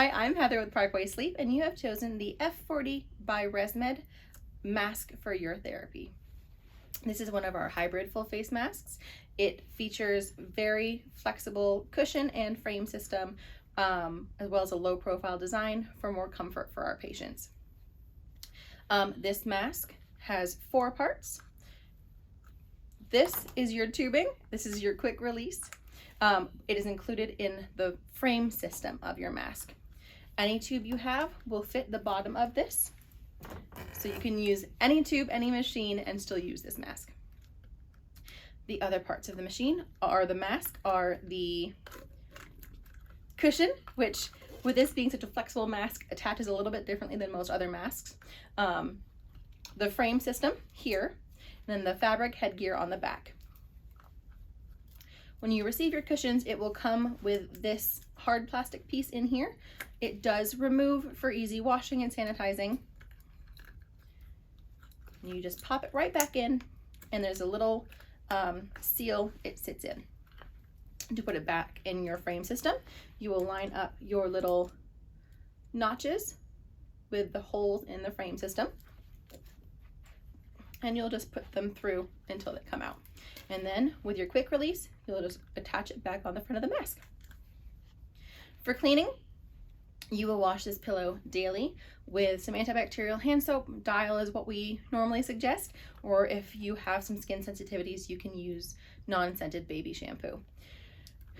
Hi, I'm Heather with Parkway Sleep, and you have chosen the F40 by Resmed mask for your therapy. This is one of our hybrid full face masks. It features very flexible cushion and frame system, as well as a low profile design for more comfort for our patients. This mask has 4 parts. This is your tubing. This is your quick release. It is included in the frame system of your mask. Any tube you have will fit the bottom of this, so you can use any tube, any machine, and still use this mask. The other parts of the machine are the mask are the cushion, which with this being such a flexible mask attaches a little bit differently than most other masks. The frame system here, and then the fabric headgear on the back. When you receive your cushions, it will come with this hard plastic piece in here. It does remove for easy washing and sanitizing. You just pop it right back in, and there's a little seal it sits in. To put it back in your frame system, you will line up your little notches with the holes in the frame system, and you'll just put them through until they come out. And then with your quick release, you'll just attach it back on the front of the mask. For cleaning, you will wash this pillow daily with some antibacterial hand soap. Dial is what we normally suggest, or if you have some skin sensitivities, you can use non-scented baby shampoo.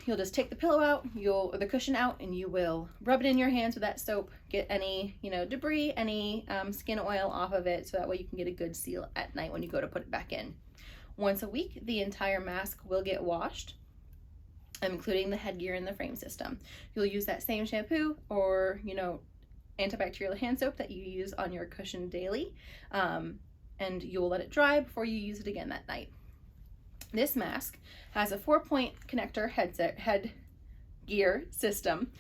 You'll just take the pillow out, or the cushion out, and you will rub it in your hands with that soap, get any debris, any skin oil off of it, so that way you can get a good seal at night when you go to put it back in. Once a week, the entire mask will get washed, including the headgear and the frame system. You'll use that same shampoo or antibacterial hand soap that you use on your cushion daily, and you'll let it dry before you use it again that night. This mask has a 4-point connector headgear system.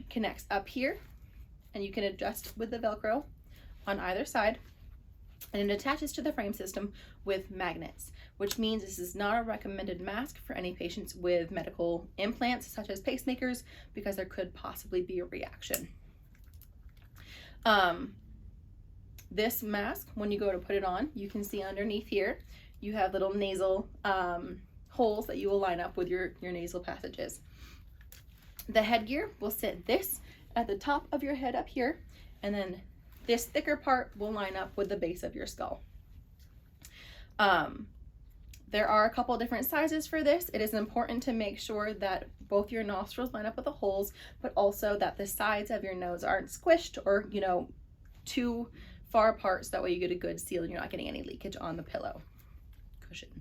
Connects up here, and you can adjust with the Velcro on either side, and it attaches to the frame system with magnets, which means this is not a recommended mask for any patients with medical implants such as pacemakers, because there could possibly be a reaction. This mask, when you go to put it on, you can see underneath here you have little nasal holes that you will line up with your nasal passages. The headgear will sit this at the top of your head up here, and then this thicker part will line up with the base of your skull. There are a couple different sizes for this. It is important to make sure that both your nostrils line up with the holes, but also that the sides of your nose aren't squished or too far apart, so that way you get a good seal and you're not getting any leakage on the pillow cushion.